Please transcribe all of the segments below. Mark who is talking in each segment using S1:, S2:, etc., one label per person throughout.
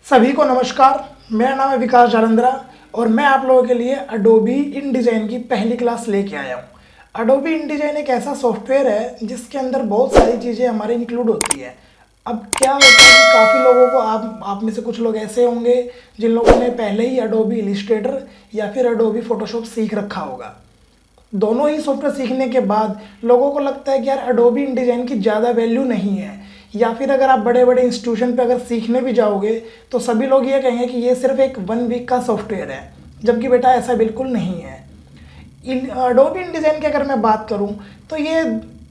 S1: सभी को नमस्कार। मेरा नाम है विकास जालंधरा और मैं आप लोगों के लिए अडोबी इंडिजाइन की पहली क्लास लेके आया हूँ। अडोबी इंडिजाइन एक ऐसा सॉफ्टवेयर है जिसके अंदर बहुत सारी चीज़ें हमारे इंक्लूड होती है। अब क्या होता है कि काफ़ी लोगों को आप में से कुछ लोग ऐसे होंगे जिन लोगों ने पहले ही अडोबी इलिस्ट्रेटर या फिर अडोबी फोटोशॉप सीख रखा होगा। दोनों ही सॉफ्टवेयर सीखने के बाद लोगों को लगता है कि यार अडोबी इंडिजाइन की ज़्यादा वैल्यू नहीं है, या फिर अगर आप बड़े बड़े इंस्टीट्यूशन पे अगर सीखने भी जाओगे तो सभी लोग ये कहेंगे कि ये सिर्फ एक 1 वीक का सॉफ्टवेयर है, जबकि बेटा ऐसा बिल्कुल नहीं है। अडोबी इंडिजाइन की अगर मैं बात करूं तो ये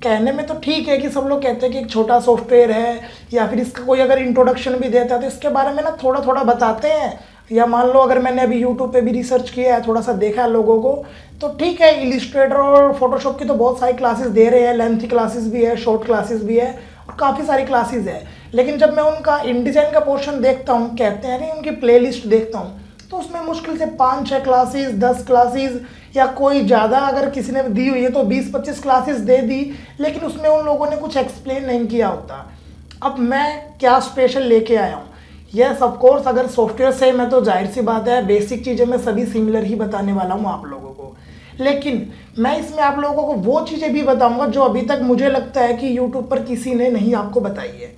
S1: कहने में तो ठीक है कि सब लोग कहते हैं कि एक छोटा सॉफ्टवेयर है, या फिर इसका कोई अगर इंट्रोडक्शन भी देता है तो इसके बारे में ना थोड़ा थोड़ा बताते हैं, या मान लो अगर मैंने अभी यूट्यूब पे भी रिसर्च किया है, थोड़ा सा देखा है लोगों को, तो ठीक है इलिस्ट्रेटर और फोटोशॉप की तो बहुत सारी क्लासेस दे रहे हैं, लेंथी क्लासेस भी है, शॉर्ट क्लासेस भी है और काफ़ी सारी क्लासेस है। लेकिन जब मैं उनका इंडिजाइन का पोर्शन देखता हूँ, कहते हैं नहीं, उनकी प्लेलिस्ट देखता हूँ, तो उसमें मुश्किल से 5-6 क्लासेस, 10 क्लासेस, या कोई ज़्यादा अगर किसी ने दी हुई है तो 20-25 क्लासेस दे दी, लेकिन उसमें उन लोगों ने कुछ एक्सप्लेन नहीं किया होता। अब मैं क्या स्पेशल लेके आया हूँ? यस ऑफ कोर्स, अगर सॉफ्टवेयर से मैं तो जाहिर सी बात है बेसिक चीज़ें मैं सभी सिमिलर ही बताने वाला हूँ आप लोगों को, लेकिन मैं इसमें आप लोगों को वो चीज़ें भी बताऊँगा जो अभी तक मुझे लगता है कि यूट्यूब पर किसी ने नहीं आपको बताई है।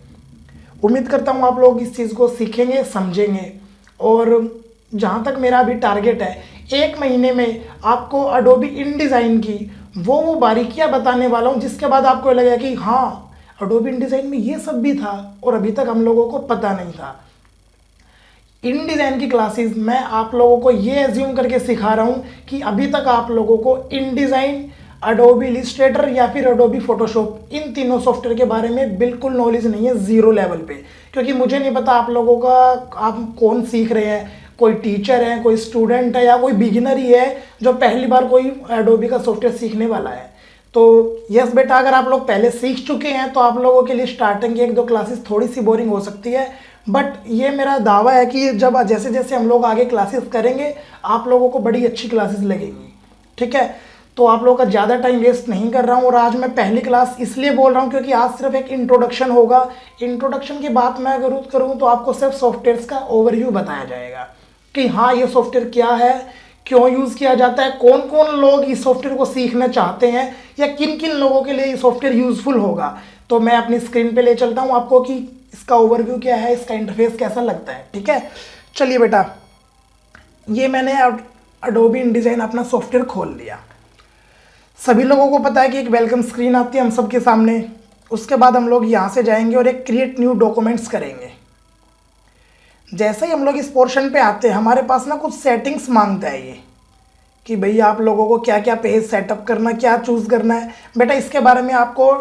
S1: उम्मीद करता हूँ आप लोग इस चीज़ को सीखेंगे, समझेंगे, और जहाँ तक मेरा अभी टारगेट है 1 महीने में आपको अडोबी इंडिजाइन की वो बारीकियाँ बताने वाला हूँ जिसके बाद आपको लगेगा कि हाँ अडोबी इंडिजाइन में ये सब भी था और अभी तक हम लोगों को पता नहीं था। इंडिजाइन की क्लासेस मैं आप लोगों को ये एज्यूम करके सिखा रहा हूँ कि अभी तक आप लोगों को इंडिजाइन, अडोबी इलिस्ट्रेटर या फिर अडोबी फोटोशॉप, इन तीनों सॉफ्टवेयर के बारे में बिल्कुल नॉलेज नहीं है, ज़ीरो लेवल पे। क्योंकि मुझे नहीं पता आप लोगों का आप कौन सीख रहे हैं, कोई टीचर है, कोई स्टूडेंट है, या कोई बिगिनर ही है जो पहली बार कोई अडोबी का सॉफ्टवेयर सीखने वाला है। तो यस बेटा, अगर आप लोग पहले सीख चुके हैं तो आप लोगों के लिए स्टार्टिंग की 1-2 क्लासेस थोड़ी सी बोरिंग हो सकती है, बट ये मेरा दावा है कि जब जैसे जैसे हम लोग आगे क्लासेस करेंगे आप लोगों को बड़ी अच्छी क्लासेस लगेंगी। ठीक है, तो आप लोगों का ज़्यादा टाइम वेस्ट नहीं कर रहा हूँ, और आज मैं पहली क्लास इसलिए बोल रहा हूँ क्योंकि आज सिर्फ एक इंट्रोडक्शन होगा। इंट्रोडक्शन की बात मैं अगर करूँ तो आपको सिर्फ सॉफ्टवेयर्स का ओवरव्यू बताया जाएगा कि हाँ ये सॉफ्टवेयर क्या है, क्यों यूज़ किया जाता है, कौन कौन लोग इस सॉफ्टवेयर को सीखना चाहते हैं, या किन किन लोगों के लिए ये सॉफ्टवेयर यूज़फुल होगा। तो मैं अपनी स्क्रीन पे ले चलता हूँ आपको कि इसका ओवरव्यू क्या है, इसका इंटरफेस कैसा लगता है। ठीक है, चलिए बेटा, ये मैंने अडोबी इंडिजाइन अपना सॉफ्टवेयर खोल लिया। सभी लोगों को पता है कि एक वेलकम स्क्रीन आती है हम सब के सामने। उसके बाद हम लोग यहाँ से जाएंगे और एक क्रिएट न्यू डॉक्यूमेंट्स करेंगे। जैसे ही हम लोग इस पोर्शन पे आते हैं हमारे पास ना कुछ सेटिंग्स मांगता है ये कि भैया आप लोगों को क्या क्या पेज सेटअप करना, क्या चूज़ करना है। बेटा इसके बारे में आपको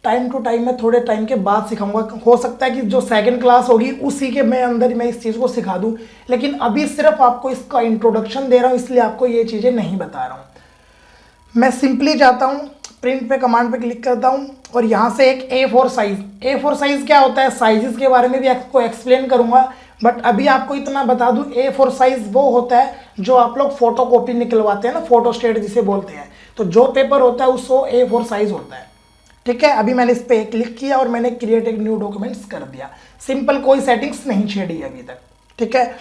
S1: टाइम टू टाइम में थोड़े टाइम के बाद सिखाऊंगा। हो सकता है कि जो सेकंड क्लास होगी उसी के मैं अंदर मैं इस चीज़ को सिखा दूं, लेकिन अभी सिर्फ आपको इसका इंट्रोडक्शन दे रहा हूं, इसलिए आपको ये चीज़ें नहीं बता रहा हूं। मैं सिंपली जाता हूं, प्रिंट पे कमांड पे क्लिक करता हूं, और यहाँ से एक A4 साइज़, A4 साइज़ क्या होता है, साइजेस के बारे में भी आपको एक्सप्लेन करूँगा, बट अभी आपको इतना बता दूं A4 साइज़ वो होता है जो आप लोग फोटो कॉपी निकलवाते हैं ना, फोटो स्टेट जिसे बोलते हैं, तो जो पेपर होता है उसको A4 साइज़ होता है। ठीक है, अभी मैंने इस पर क्लिक किया और मैंने क्रिएट एक न्यू डॉक्यूमेंट्स कर दिया। सिंपल, कोई सेटिंग्स नहीं छेड़ी अभी तक। ठीक है,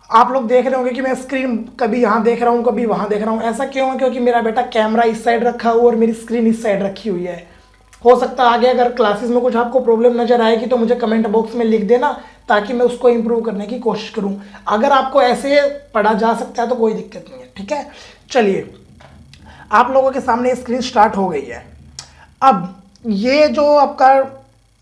S1: आप लोग देख रहे होंगे कि मैं स्क्रीन कभी यहाँ देख रहा हूँ कभी वहाँ देख रहा हूँ। ऐसा क्यों है? क्योंकि मेरा बेटा कैमरा इस साइड रखा हुआ और मेरी स्क्रीन इस साइड रखी हुई है। हो सकता है आगे अगर क्लासेस में कुछ आपको प्रॉब्लम नजर आएगी तो मुझे कमेंट बॉक्स में लिख देना, ताकि मैं उसको इम्प्रूव करने की कोशिश करूँ। अगर आपको ऐसे पढ़ा जा सकता है तो कोई दिक्कत नहीं है। ठीक है, चलिए, आप लोगों के सामने स्क्रीन स्टार्ट हो गई है। अब ये जो आपका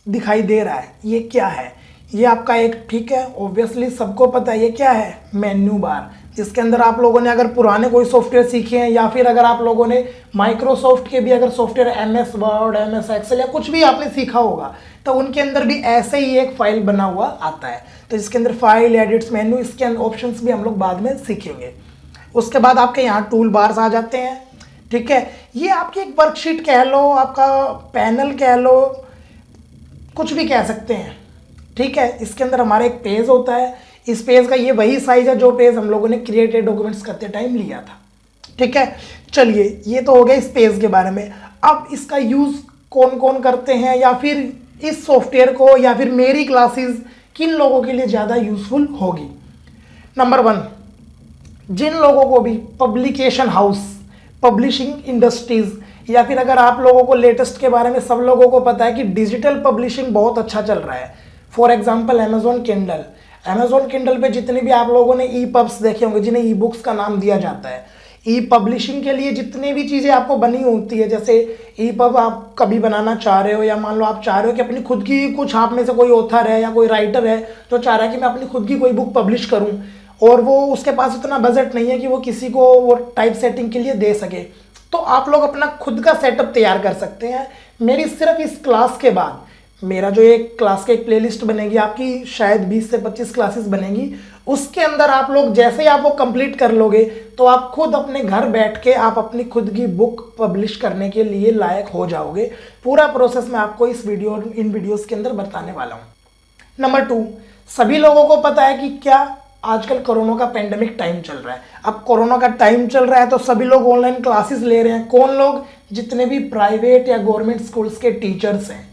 S1: दिखाई दे रहा है ये क्या है? ये आपका एक, ठीक है, ऑब्वियसली सबको पता है ये क्या है, मेन्यू बार, जिसके अंदर आप लोगों ने अगर पुराने कोई सॉफ्टवेयर सीखे हैं, या फिर अगर आप लोगों ने माइक्रोसॉफ्ट के भी अगर software MS Word, MS Excel या कुछ भी आपने सीखा होगा, तो उनके अंदर भी ऐसे ही एक फाइल बना हुआ आता है। तो इसके अंदर फाइल, एडिट्स, मेन्यू, इसके अंदर ऑप्शंस भी हम लोग बाद में सीखेंगे। उसके बाद आपके यहाँ टूल बार्स आ जाते हैं। ठीक है, ये आपकी एक वर्कशीट कह लो, आपका पैनल कह लो, कुछ भी कह सकते हैं। ठीक है, इसके अंदर हमारा एक पेज होता है। इस पेज का ये वही साइज है जो पेज हम लोगों ने क्रिएटेड डॉक्यूमेंट्स करते टाइम लिया था। ठीक है, चलिए, ये तो हो गया इस पेज के बारे में। अब इसका यूज़ कौन कौन करते हैं, या फिर इस सॉफ्टवेयर को, या फिर मेरी क्लासेस किन लोगों के लिए ज़्यादा यूजफुल होगी। नंबर 1, जिन लोगों को भी पब्लिकेशन हाउस, पब्लिशिंग इंडस्ट्रीज, या फिर अगर आप लोगों को लेटेस्ट के बारे में सब लोगों को पता है कि डिजिटल पब्लिशिंग बहुत अच्छा चल रहा है। For example Amazon Kindle, Amazon Kindle पे जितने भी आप लोगों ने ई पब्स देखे होंगे, जिन्हें ई बुक्स का नाम दिया जाता है, ई पब्लिशिंग के लिए जितनी भी चीज़ें आपको बनी होती है, जैसे ई पब आप कभी बनाना चाह रहे हो, या मान लो आप चाह रहे हो कि अपनी खुद की, कुछ आप में से कोई ऑथर है या कोई राइटर है जो चाह रहा है कि मैं अपनी खुद की कोई बुक पब्लिश करूं, और वो उसके पास इतना बजट नहीं है कि वो किसी को वो टाइप सेटिंग के लिए दे सके, तो आप लोग अपना खुद का सेटअप तैयार कर सकते हैं। मेरी सिर्फ इस क्लास के बाद मेरा जो एक क्लास का एक प्लेलिस्ट बनेगी आपकी, शायद 20 से 25 क्लासेस बनेगी, उसके अंदर आप लोग जैसे ही आप वो कंप्लीट कर लोगे तो आप खुद अपने घर बैठ के आप अपनी खुद की बुक पब्लिश करने के लिए लायक हो जाओगे। पूरा प्रोसेस मैं आपको इन वीडियोस के अंदर बताने वाला हूँ। नंबर 2, सभी लोगों को पता है कि क्या आजकल कोरोना का पेंडेमिक टाइम चल रहा है। अब कोरोना का टाइम चल रहा है तो सभी लोग ऑनलाइन क्लासेस ले रहे हैं। कौन लोग? जितने भी प्राइवेट या गवर्नमेंट स्कूल्स के टीचर्स हैं।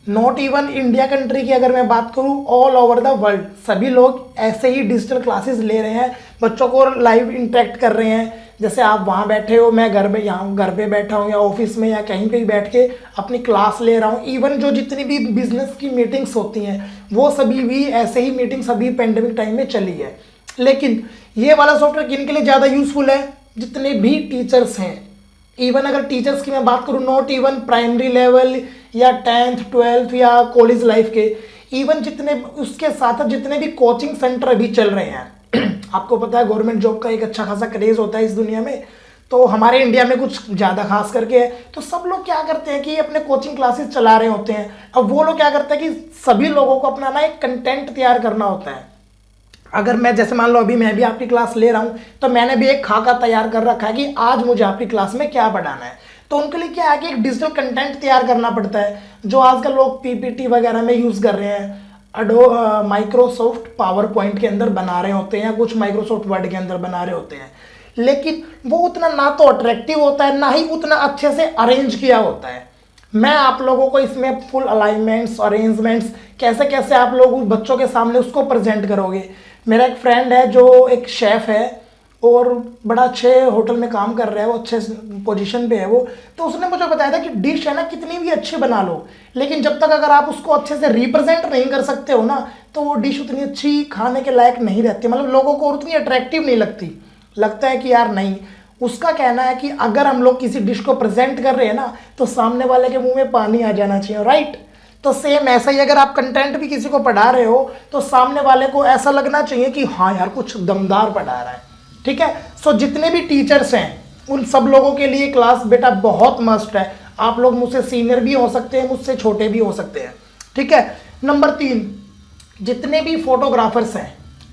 S1: नॉट इवन इंडिया कंट्री की अगर मैं बात करूं, ऑल ओवर द वर्ल्ड सभी लोग ऐसे ही डिजिटल क्लासेस ले रहे हैं, बच्चों को लाइव इंटरेक्ट कर रहे हैं। जैसे आप वहाँ बैठे हो, मैं घर में यहाँ घर पे बैठा हूँ या ऑफिस में या कहीं पे बैठ के अपनी क्लास ले रहा हूँ। इवन जो जितनी भी बिजनेस की मीटिंग्स होती हैं वो सभी भी ऐसे ही मीटिंग्स अभी पेंडेमिक टाइम में चली है। लेकिन ये वाला सॉफ्टवेयर किन के लिए ज़्यादा यूजफुल है? जितने भी टीचर्स हैं। इवन अगर टीचर्स की मैं बात करूँ, नॉट इवन प्राइमरी लेवल या 10th 12th या कॉलेज लाइफ के, इवन जितने उसके साथ जितने भी कोचिंग सेंटर अभी चल रहे हैं आपको पता है गवर्नमेंट जॉब का एक अच्छा खासा क्रेज होता है इस दुनिया में, तो हमारे इंडिया में कुछ ज़्यादा खास करके है। तो सब लोग क्या करते हैं कि अपने कोचिंग क्लासेस चला रहे होते हैं। अब वो लोग क्या करते हैं कि सभी लोगों को अपना ना एक कंटेंट तैयार करना होता है। अगर मैं जैसे मान लो अभी मैं भी आपकी क्लास ले रहा हूँ तो मैंने भी एक खाका तैयार कर रखा है कि आज मुझे आपकी क्लास में क्या पढ़ाना है। तो उनके लिए क्या है कि एक डिजिटल कंटेंट तैयार करना पड़ता है, जो आजकल लोग पीपीटी वगैरह में यूज़ कर रहे हैं। माइक्रोसॉफ्ट पावर पॉइंट के अंदर बना रहे होते हैं या कुछ माइक्रोसॉफ्ट वर्ड के अंदर बना रहे होते हैं, लेकिन वो उतना ना तो अट्रैक्टिव होता है ना ही उतना अच्छे से अरेंज किया होता है। मैं आप लोगों को इसमें फुल अलाइनमेंट्स, अरेंजमेंट्स, कैसे कैसे आप लोग बच्चों के सामने उसको प्रेजेंट करोगे। मेरा एक फ्रेंड है जो एक शेफ़ है और बड़ा अच्छे होटल में काम कर रहा है, वो अच्छे पोजीशन पे है वो, तो उसने मुझे बताया था कि डिश है ना कितनी भी अच्छी बना लो, लेकिन जब तक अगर आप उसको अच्छे से रिप्रेजेंट नहीं कर सकते हो ना तो वो डिश उतनी अच्छी खाने के लायक नहीं रहती, मतलब लोगों को उतनी अट्रैक्टिव नहीं लगती। लगता है कि यार नहीं। उसका कहना है कि अगर हम लोग किसी डिश को प्रेजेंट कर रहे हैं ना तो सामने वाले के मुंह में पानी आ जाना चाहिए, राइट। तो सेम ऐसा ही अगर आप कंटेंट भी किसी को पढ़ा रहे हो तो सामने वाले को ऐसा लगना चाहिए कि हाँ यार कुछ दमदार पढ़ा रहा है, ठीक है। सो जितने भी टीचर्स हैं उन सब लोगों के लिए क्लास बेटा बहुत मस्ट है। आप लोग मुझसे सीनियर भी हो सकते हैं, मुझसे छोटे भी हो सकते हैं, ठीक है। नंबर 3, जितने भी फोटोग्राफर्स हैं,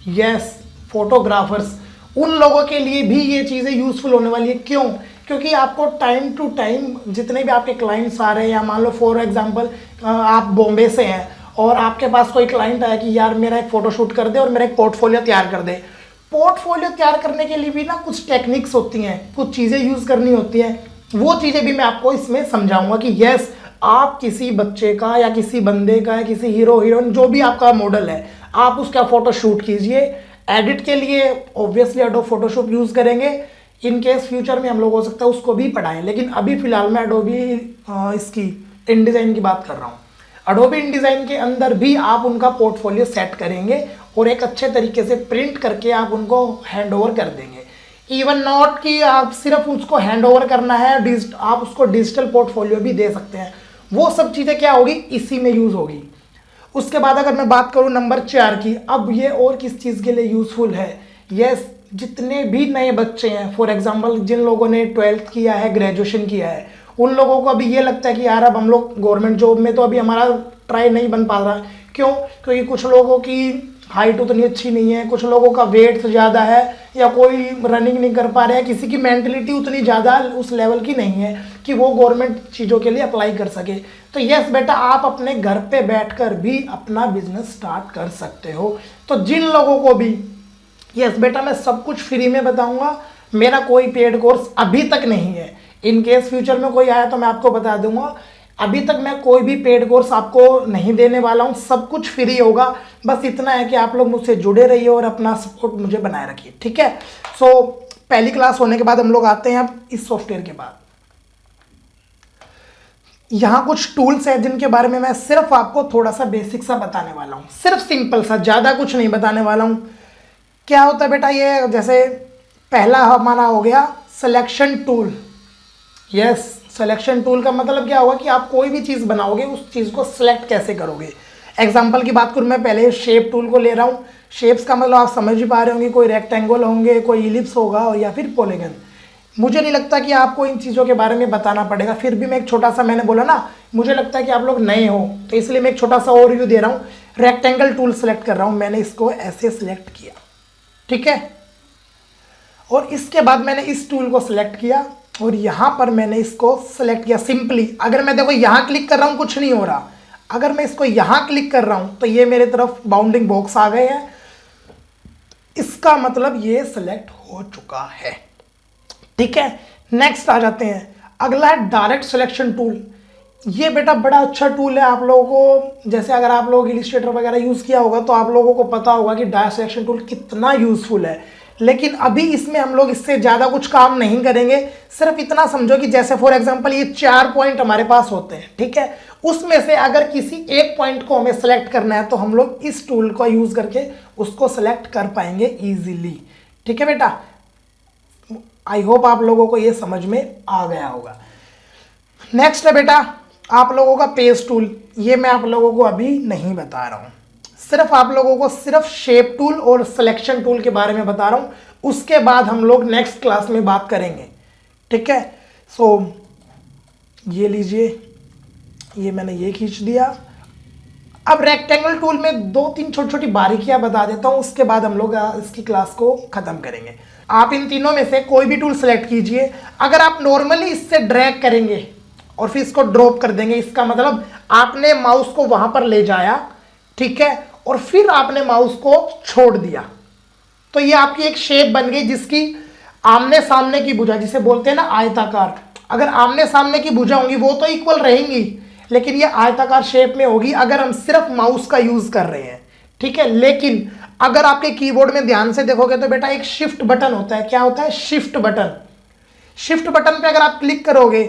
S1: यस फोटोग्राफर्स, उन लोगों के लिए भी ये चीज़ें यूजफुल होने वाली है। क्यों? क्योंकि आपको टाइम टू टाइम जितने भी आपके क्लाइंट्स आ रहे हैं, या मान लो फॉर एग्जांपल आप बॉम्बे से हैं और आपके पास कोई क्लाइंट आया कि यार मेरा एक फ़ोटोशूट कर दे और मेरा एक पोर्टफोलियो तैयार कर दे। पोर्टफोलियो तैयार करने के लिए भी ना कुछ टेक्निक्स होती हैं, कुछ चीज़ें यूज़ करनी होती हैं। वो चीज़ें भी मैं आपको इसमें समझाऊंगा कि यस आप किसी बच्चे का या किसी बंदे का या किसी हीरो हीरोइन जो भी आपका मॉडल है, आप उसका फ़ोटो शूट कीजिए। एडिट के लिए ऑब्वियसली एडोब फोटोशॉप यूज़ करेंगे। इन केस फ्यूचर में हम लोग हो सकता है उसको भी पढ़ाएं, लेकिन अभी फ़िलहाल मैं एडोबी इसकी इनडिज़ाइन की बात कर रहा हूँ। एडोबी इनडिज़ाइन के अंदर भी आप उनका पोर्टफोलियो सेट करेंगे और एक अच्छे तरीके से प्रिंट करके आप उनको हैंड ओवर कर देंगे। इवन नॉट कि आप सिर्फ उसको हैंड ओवर करना है, आप उसको डिजिटल पोर्टफोलियो भी दे सकते हैं। वो सब चीज़ें क्या होगी, इसी में यूज़ होगी। उसके बाद अगर मैं बात करूँ नंबर 4 की, अब ये और किस चीज़ के लिए यूज़फुल है। यस, जितने भी नए बच्चे हैं, फॉर एग्जांपल जिन लोगों ने 12th किया है, ग्रेजुएशन किया है, उन लोगों को अभी ये लगता है कि यार अब हम लोग गवर्नमेंट जॉब में तो अभी हमारा ट्राई नहीं बन पा रहा। क्यों? क्योंकि कुछ लोगों की हाइट उतनी अच्छी नहीं है, कुछ लोगों का वेट ज़्यादा है, या कोई रनिंग नहीं कर पा रहा है, किसी की मेंटलिटी उतनी ज़्यादा उस लेवल की नहीं है कि वो गवर्नमेंट चीज़ों के लिए अप्लाई कर सके। तो यस बेटा, आप अपने घर पे बैठकर भी अपना बिजनेस स्टार्ट कर सकते हो। तो जिन लोगों को भी, यस बेटा मैं सब कुछ फ्री में बताऊंगा, मेरा कोई पेड कोर्स अभी तक नहीं है। इन केस फ्यूचर में कोई आया तो मैं आपको बता दूंगा। अभी तक मैं कोई भी पेड कोर्स आपको नहीं देने वाला हूँ, सब कुछ फ्री होगा। बस इतना है कि आप लोग मुझसे जुड़े रहिए और अपना सपोर्ट मुझे बनाए रखिए, ठीक है। सो पहली क्लास होने के बाद हम लोग आते हैं अब इस सॉफ्टवेयर के बाद। यहाँ कुछ टूल्स हैं जिनके बारे में मैं सिर्फ आपको थोड़ा सा बेसिक सा बताने वाला हूँ, सिर्फ सिंपल सा, ज़्यादा कुछ नहीं बताने वाला हूँ। क्या होता है बेटा, ये जैसे पहला हमारा हो गया selection tool. Yes, selection tool का मतलब क्या होगा कि आप कोई भी चीज़ बनाओगे उस चीज़ को सिलेक्ट कैसे करोगे। एग्जाम्पल की बात करूँ, मैं पहले शेप टूल को ले रहा हूँ। शेप्स का मतलब आप समझ ही पा रहे होंगे, कोई रेक्टेंगल होंगे, कोई इलिप्स होगा और या फिर पॉलीगन। मुझे नहीं लगता कि आपको इन चीज़ों के बारे में बताना पड़ेगा, फिर भी मैं एक छोटा सा, मैंने बोला ना मुझे लगता है कि आप लोग नए हो तो इसलिए मैं एक छोटा सा ओवरव्यू दे रहा हूँ। रेक्टेंगल टूल सेलेक्ट कर रहा हूँ, मैंने इसको ऐसे सिलेक्ट किया, ठीक है। और इसके बाद मैंने इस टूल को सिलेक्ट किया और यहाँ पर मैंने इसको सिलेक्ट किया सिंपली। अगर मैं देखो यहाँ क्लिक कर रहा हूँ कुछ नहीं हो रहा, अगर मैं इसको यहाँ क्लिक कर रहा हूँ तो ये मेरे तरफ बाउंडिंग बॉक्स आ गए हैं, इसका मतलब ये सिलेक्ट हो चुका है, ठीक है। नेक्स्ट आ जाते हैं, अगला है डायरेक्ट सिलेक्शन टूल। ये बेटा बड़ा अच्छा टूल है आप लोगों को, जैसे अगर आप लोग इलिस्ट्रेटर वगैरह यूज़ किया होगा तो आप लोगों को पता होगा कि डायरेक्ट सिलेक्शन टूल कितना यूज़फुल है। लेकिन अभी इसमें हम लोग इससे ज़्यादा कुछ काम नहीं करेंगे, सिर्फ इतना समझो कि जैसे फॉर एग्जांपल ये 4 पॉइंट हमारे पास होते हैं, ठीक है। उसमें से अगर किसी एक पॉइंट को हमें सेलेक्ट करना है तो हम लोग इस टूल का यूज़ करके उसको सेलेक्ट कर पाएंगे ईजिली, ठीक है बेटा। आई होप आप लोगों को ये समझ में आ गया होगा। नेक्स्ट है बेटा आप लोगों का पेज टूल। ये मैं आप लोगों को अभी नहीं बता रहा हूँ, सिर्फ आप लोगों को सिर्फ शेप टूल और सिलेक्शन टूल के बारे में बता रहा हूँ, उसके बाद हम लोग नेक्स्ट क्लास में बात करेंगे, ठीक है। सो ये लीजिए, ये मैंने ये खींच दिया। अब रेक्टेंगल टूल में 2-3 छोटी छोटी बारीकियां बता देता हूँ, उसके बाद हम लोग इसकी क्लास को खत्म करेंगे। आप इन तीनों में से कोई भी टूल सेलेक्ट कीजिए। अगर आप नॉर्मली इससे ड्रैग करेंगे और फिर इसको ड्रॉप कर देंगे, इसका मतलब आपने माउस को वहां पर ले जाया, ठीक है, और फिर आपने माउस को छोड़ दिया तो ये आपकी एक शेप बन गई जिसकी आमने सामने की भुजा, जिसे बोलते हैं ना आयताकार। अगर आमने सामने की भुजा होंगी वो तो इक्वल रहेंगी, लेकिन ये आयताकार शेप में होगी अगर हम सिर्फ माउस का यूज कर रहे हैं, ठीक है। लेकिन अगर आपके कीबोर्ड में ध्यान से देखोगे तो बेटा एक शिफ्ट बटन होता है। क्या होता है? Shift button. शिफ्ट बटन पे अगर आप क्लिक करोगे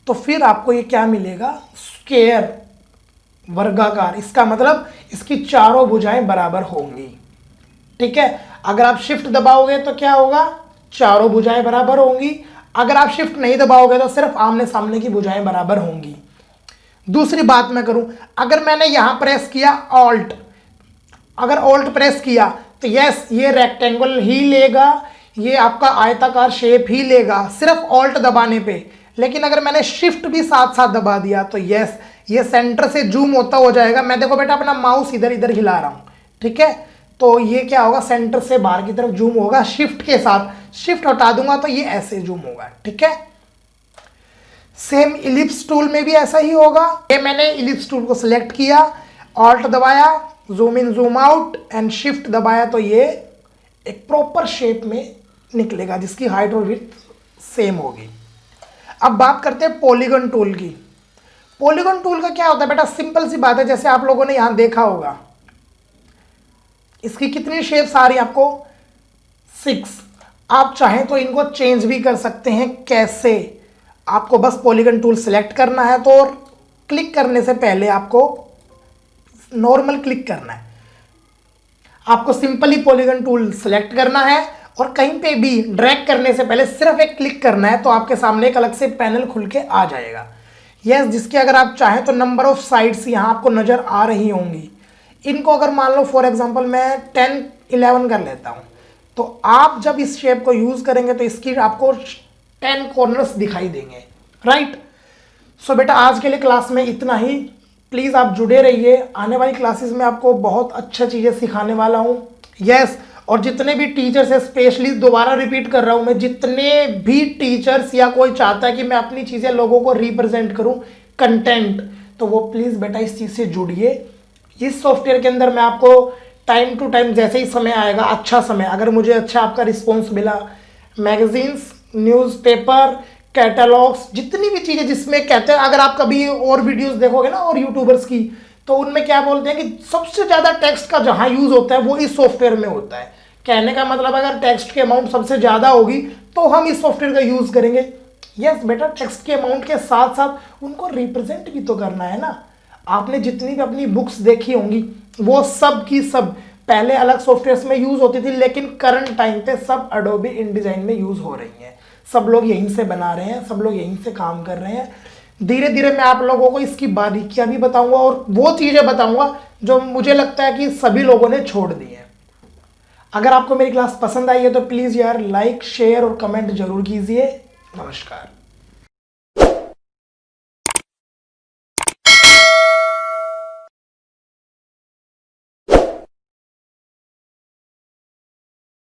S1: तो फिर आपको ये क्या मिलेगा? स्क्वायर, वर्गाकार। इसका मतलब इसकी चारों भुजाएं बराबर होंगी, ठीक है। अगर आप शिफ्ट दबाओगे तो क्या होगा? चारों भुजाएं बराबर होंगी। अगर आप शिफ्ट नहीं दबाओगे तो सिर्फ आमने सामने की भुजाएं बराबर होंगी। दूसरी बात मैं करूं, अगर मैंने यहां प्रेस किया ऑल्ट, अगर ऑल्ट प्रेस किया तो यस ये रेक्टेंगल ही लेगा, ये आपका आयताकार शेप ही लेगा सिर्फ ऑल्ट दबाने पे। लेकिन अगर मैंने शिफ्ट भी साथ साथ दबा दिया तो यस ये सेंटर से जूम होता हो जाएगा। मैं देखो बेटा अपना माउस इधर इधर हिला रहा हूं, ठीक है, तो ये क्या होगा? सेंटर से बाहर की तरफ जूम होगा शिफ्ट के साथ। शिफ्ट हटा दूंगा तो ये ऐसे जूम होगा, ठीक है। सेम इलिप्स टूल में भी ऐसा ही होगा। ये मैंने इलिप्स टूल को सिलेक्ट किया, ऑल्ट दबाया, zoom in zoom out and shift दबाया तो ये एक प्रॉपर शेप में निकलेगा जिसकी हाइट और विड्थ सेम होगी। अब बात करते हैं पॉलीगन टूल की। पॉलीगन टूल का क्या होता है बेटा? सिंपल सी बात है, जैसे आप लोगों ने यहां देखा होगा इसकी कितनी शेप्स आ रही है आपको? 6। आप चाहें तो इनको चेंज भी कर सकते हैं। कैसे? आपको बस पॉलीगन टूल सेलेक्ट करना है तो और क्लिक करने से पहले आपको नॉर्मल क्लिक करना है। आपको सिंपली पॉलीगन टूल सेलेक्ट करना है और कहीं पे भी ड्रैग करने से पहले सिर्फ एक क्लिक करना है तो आपके सामने एक अलग से पैनल खुल के आ जाएगा। यस, जिसके अगर आप चाहें तो नंबर ऑफ साइड्स यहाँ आपको नज़र आ रही होंगी। इनको अगर मान लो फॉर एग्जांपल मैं 10, 11 कर लेता हूँ तो आप जब इस शेप को यूज़ करेंगे तो इसकी आपको 10 कॉर्नर्स दिखाई देंगे, राइट। सो बेटा आज के लिए क्लास में इतना ही। प्लीज़ आप जुड़े रहिए, आने वाली क्लासेस में आपको बहुत अच्छा चीज़ें सिखाने वाला हूँ। यस, और जितने भी टीचर्स है, स्पेशली दोबारा रिपीट कर रहा हूँ मैं, जितने भी टीचर्स या कोई चाहता है कि मैं अपनी चीज़ें लोगों को रिप्रेजेंट करूँ कंटेंट, तो वो प्लीज़ बेटा इस चीज़ से जुड़िए। इस सॉफ्टवेयर के अंदर मैं आपको टाइम टू टाइम जैसे ही समय आएगा, अच्छा समय, अगर मुझे अच्छा आपका रिस्पॉन्स मिला, मैगजीन्स, न्यूज़पेपर, कैटलॉग्स, जितनी भी चीज़ें जिसमें कहते हैं, अगर आप कभी और वीडियोस देखोगे ना और यूट्यूबर्स की, तो उनमें क्या बोलते हैं कि सबसे ज़्यादा टेक्स्ट का जहाँ यूज़ होता है वो इस सॉफ्टवेयर में होता है। कहने का मतलब अगर टेक्स्ट की अमाउंट सबसे ज़्यादा होगी तो हम इस सॉफ्टवेयर का यूज़ करेंगे। यस बेटा, टेक्स्ट के अमाउंट के साथ साथ उनको रिप्रेजेंट भी तो करना है ना। आपने जितनी भी अपनी बुक्स देखी होंगी वो सब की सब पहले अलग सॉफ्टवेयर्स में यूज़ होती थी, लेकिन करंट टाइम पे सब अडोबी InDesign में यूज़ हो रही हैं। सब लोग यहीं से बना रहे हैं, सब लोग यहीं से काम कर रहे हैं। धीरे धीरे मैं आप लोगों को इसकी बारीकियां भी बताऊंगा और वो चीज़ें बताऊंगा जो मुझे लगता है कि सभी लोगों ने छोड़ दी हैं। अगर आपको मेरी क्लास पसंद आई है तो प्लीज़ यार लाइक, शेयर और कमेंट जरूर कीजिए। नमस्कार।